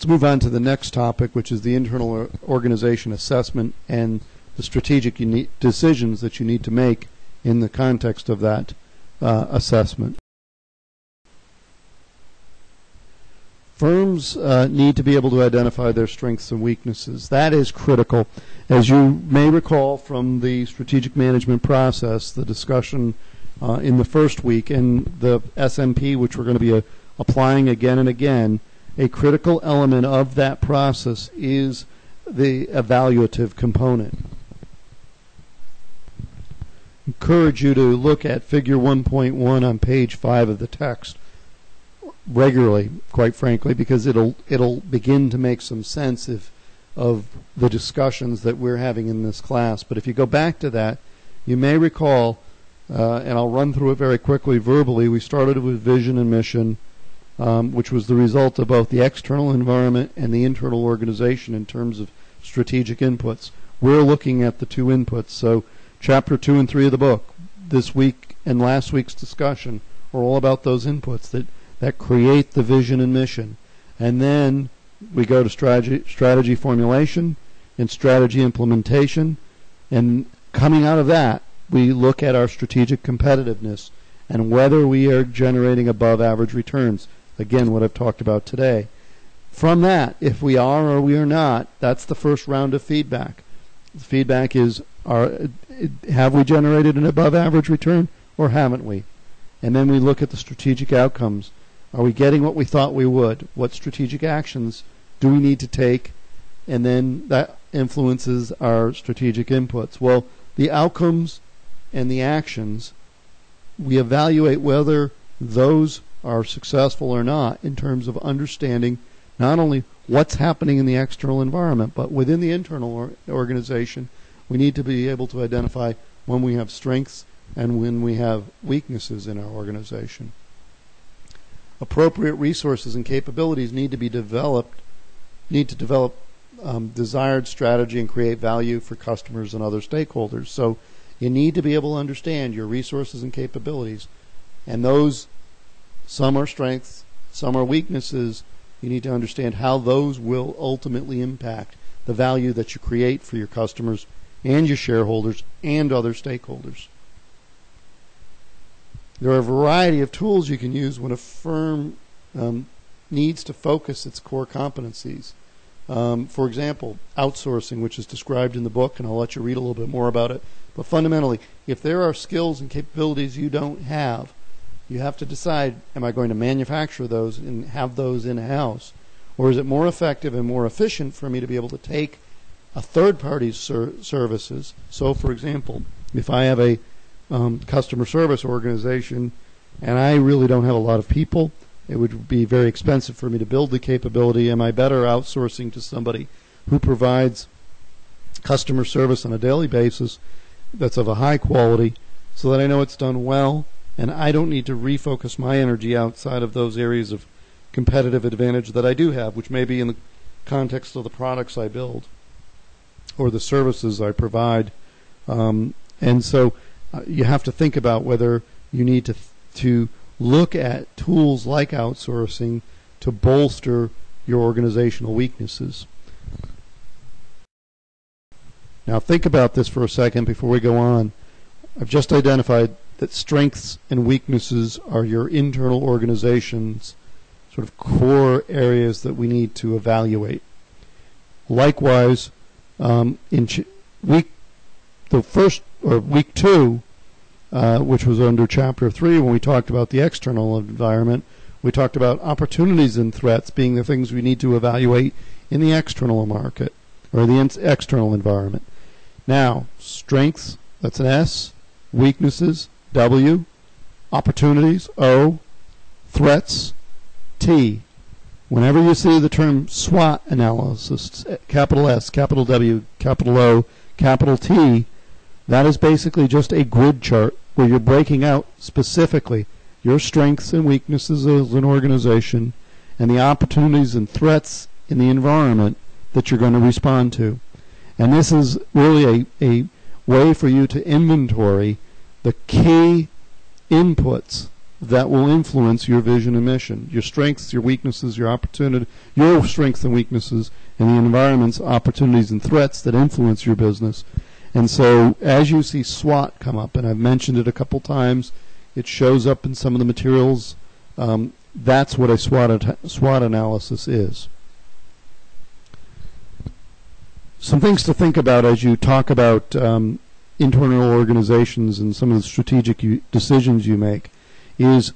Let's move on to the next topic, which is the internal organization assessment and the strategic decisions that you need to make in the context of that assessment. Firms need to be able to identify their strengths and weaknesses. That is critical. As you may recall from the strategic management process, the discussion in the first week, and the SMP, which we're going to be applying again and again, a critical element of that process is the evaluative component. Encourage you to look at figure 1.1 on page 5 of the text regularly, quite frankly, because it'll begin to make some sense of the discussions that we're having in this class. But if you go back to that, you may recall, and I'll run through it very quickly verbally, we started with vision and mission, which was the result of both the external environment and the internal organization in terms of strategic inputs. We're looking at the two inputs. So chapter 2 and 3 of the book, this week and last week's discussion, are all about those inputs that create the vision and mission. And then we go to strategy formulation and strategy implementation. And coming out of that, we look at our strategic competitiveness and whether we are generating above average returns. Again, what I've talked about today. From that, if we are or we are not, that's the first round of feedback. The feedback is, have we generated an above average return or haven't we? And then we look at the strategic outcomes. Are we getting what we thought we would? What strategic actions do we need to take? And then that influences our strategic inputs. Well, the outcomes and the actions, we evaluate whether those are successful or not in terms of understanding not only what's happening in the external environment, but within the internal organization, we need to be able to identify when we have strengths and when we have weaknesses in our organization. Appropriate resources and capabilities need to develop desired strategy and create value for customers and other stakeholders. So you need to be able to understand your resources and capabilities, and those, some are strengths, some are weaknesses. You need to understand how those will ultimately impact the value that you create for your customers and your shareholders and other stakeholders. There are a variety of tools you can use when a firm needs to focus its core competencies. For example, outsourcing, which is described in the book, and I'll let you read a little bit more about it. But fundamentally, if there are skills and capabilities you don't have, you have to decide, am I going to manufacture those and have those in-house? Or is it more effective and more efficient for me to be able to take a third party's services? So, for example, if I have a customer service organization and I really don't have a lot of people, it would be very expensive for me to build the capability. Am I better outsourcing to somebody who provides customer service on a daily basis that's of a high quality so that I know it's done well, and I don't need to refocus my energy outside of those areas of competitive advantage that I do have, which may be in the context of the products I build or the services I provide. And so you have to think about whether you need to look at tools like outsourcing to bolster your organizational weaknesses. Now think about this for a second before we go on. I've just identified that strengths and weaknesses are your internal organization's sort of core areas that we need to evaluate. Likewise, in week 2, which was under chapter 3, when we talked about the external environment, we talked about opportunities and threats being the things we need to evaluate in the external market or the external environment. Now, strengths, that's an S, weaknesses, W, opportunities, O, threats, T. Whenever you see the term SWOT analysis, capital S, capital W, capital O, capital T, that is basically just a grid chart where you're breaking out specifically your strengths and weaknesses as an organization and the opportunities and threats in the environment that you're going to respond to. And this is really a way for you to inventory the key inputs that will influence your vision and mission. Your strengths, your weaknesses, your opportunity, your strengths and weaknesses, and the environment's opportunities and threats that influence your business. And so as you see SWOT come up, and I've mentioned it a couple times, it shows up in some of the materials. That's what a SWOT analysis is. Some things to think about as you talk about internal organizations and some of the strategic decisions you make is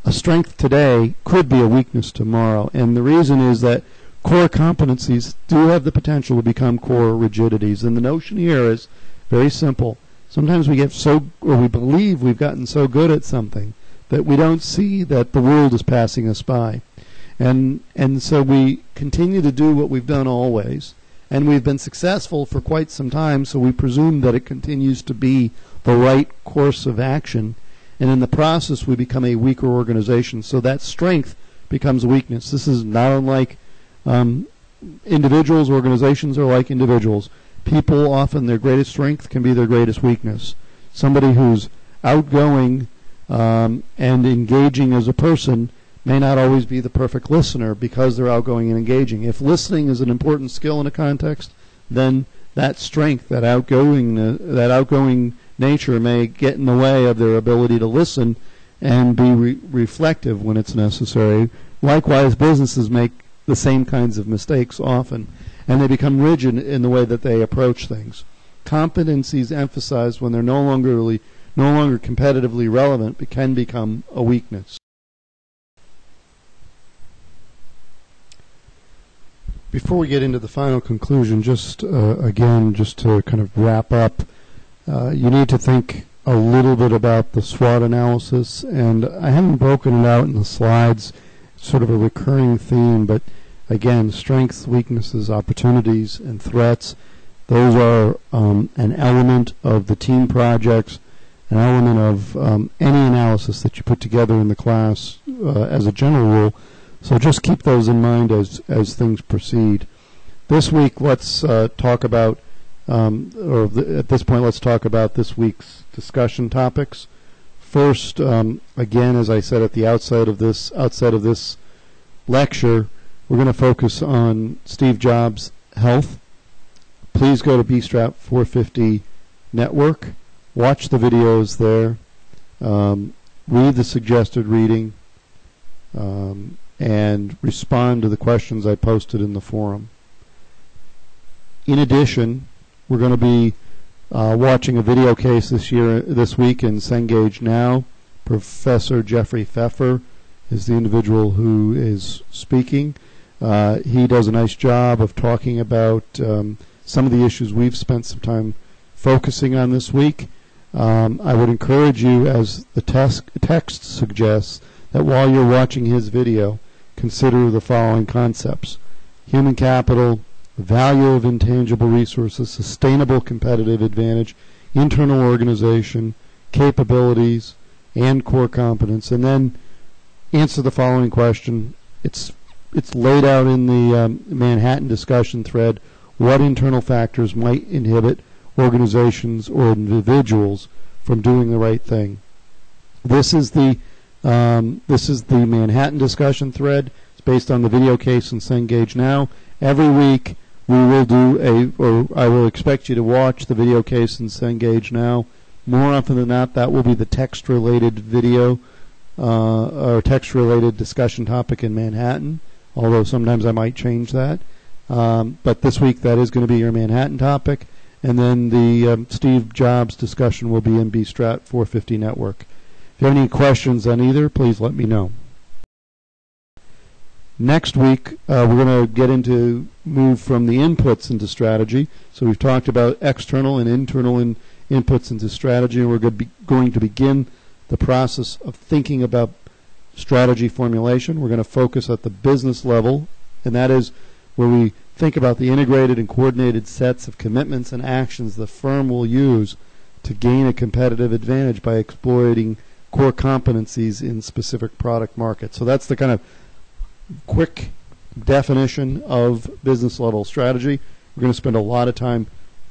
a strength today could be a weakness tomorrow. And the reason is that core competencies do have the potential to become core rigidities. And the notion here is very simple. Sometimes we get we believe we've gotten so good at something that we don't see that the world is passing us by. And so we continue to do what we've done always. And we've been successful for quite some time, so we presume that it continues to be the right course of action. And in the process, we become a weaker organization. So that strength becomes a weakness. This is not unlike individuals. Organizations are like individuals. People, often their greatest strength can be their greatest weakness. Somebody who's outgoing and engaging as a person may not always be the perfect listener because they're outgoing and engaging. If listening is an important skill in a context, then that strength, that outgoing nature may get in the way of their ability to listen and be reflective when it's necessary. Likewise, businesses make the same kinds of mistakes often, and they become rigid in the way that they approach things. Competencies emphasized when they're no longer competitively relevant can become a weakness. Before we get into the final conclusion, just to kind of wrap up, you need to think a little bit about the SWOT analysis, and I haven't broken it out in the slides. It's sort of a recurring theme, but again, strengths, weaknesses, opportunities, and threats, those are an element of the team projects, an element of any analysis that you put together in the class as a general rule. So just keep those in mind as things proceed. This week, let's talk about, at this point, let's talk about this week's discussion topics. First, again, as I said at the outset of this lecture, we're going to focus on Steve Jobs' health. Please go to BStrat 450 Network, watch the videos there, read the suggested reading, and respond to the questions I posted in the forum. In addition, we're going to be watching a video case this week in Cengage Now. Professor Jeffrey Pfeffer is the individual who is speaking. He does a nice job of talking about some of the issues we've spent some time focusing on this week. I would encourage you, as the text suggests, that while you're watching his video, consider the following concepts: human capital, value of intangible resources, sustainable competitive advantage, internal organization, capabilities, and core competence. And then answer the following question. It's laid out in the Manhattan discussion thread. What internal factors might inhibit organizations or individuals from doing the right thing? This is the Manhattan discussion thread. It's based on the video case in Cengage Now. Every week we will I will expect you to watch the video case in Cengage Now. More often than not, that will be the text-related video or text-related discussion topic in Manhattan, although sometimes I might change that. But this week that is going to be your Manhattan topic, and then the Steve Jobs discussion will be in BStrat 450 Network. If you have any questions on either, please let me know. Next week, we're going to move from the inputs into strategy. So we've talked about external and internal inputs into strategy, and we're going to begin the process of thinking about strategy formulation. We're going to focus at the business level, and that is where we think about the integrated and coordinated sets of commitments and actions the firm will use to gain a competitive advantage by exploiting core competencies in specific product markets. So that's the kind of quick definition of business level strategy. We're going to spend a lot of time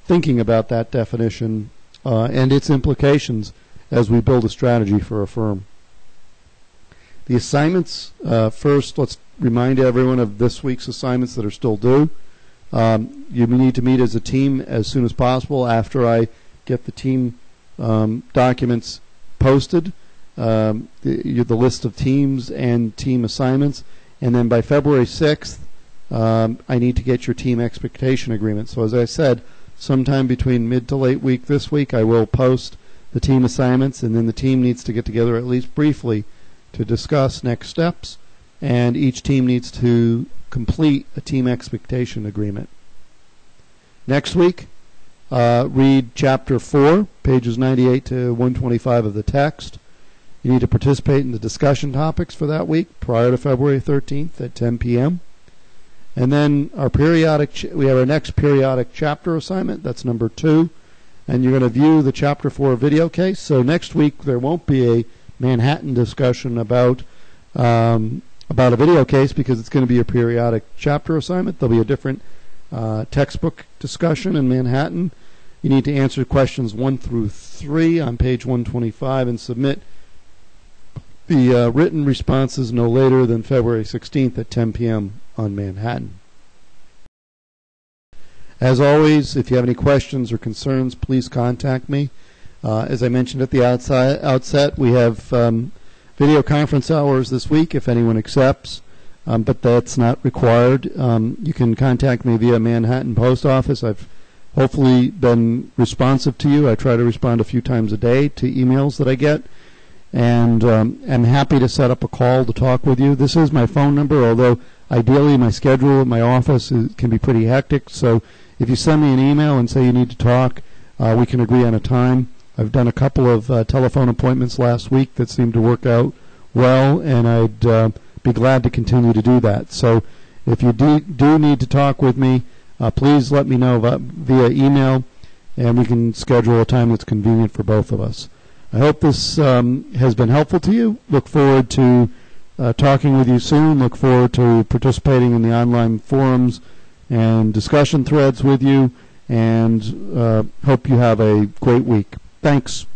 thinking about that definition and its implications as we build a strategy for a firm. The assignments, first, let's remind everyone of this week's assignments that are still due. You need to meet as a team as soon as possible after I get the team documents posted, the list of teams and team assignments. And then by February 6th, I need to get your team expectation agreement. So as I said, sometime between mid to late week this week, I will post the team assignments, and then the team needs to get together at least briefly to discuss next steps, and each team needs to complete a team expectation agreement. Next week, read Chapter 4, pages 98 to 125 of the text. You need to participate in the discussion topics for that week prior to February 13th at 10 p.m. And then we have our next periodic chapter assignment. That's number 2. And you're going to view the Chapter 4 video case. So next week there won't be a Manhattan discussion about a video case because it's going to be a periodic chapter assignment. There'll be a different textbook discussion in Manhattan. You need to answer questions 1 through 3 on page 125 and submit the written responses no later than February 16th at 10 p.m. on Manhattan. As always, if you have any questions or concerns, please contact me. As I mentioned at the outset, we have video conference hours this week if anyone accepts, but that's not required. You can contact me via Manhattan Post Office. I've hopefully been responsive to you. I try to respond a few times a day to emails that I get, and I'm happy to set up a call to talk with you. This is my phone number, although ideally my schedule at my office can be pretty hectic, so if you send me an email and say you need to talk, we can agree on a time. I've done a couple of telephone appointments last week that seemed to work out well, and I'd be glad to continue to do that. So if you do need to talk with me, please let me know via email, and we can schedule a time that's convenient for both of us. I hope this has been helpful to you. Look forward to talking with you soon. Look forward to participating in the online forums and discussion threads with you, and hope you have a great week. Thanks.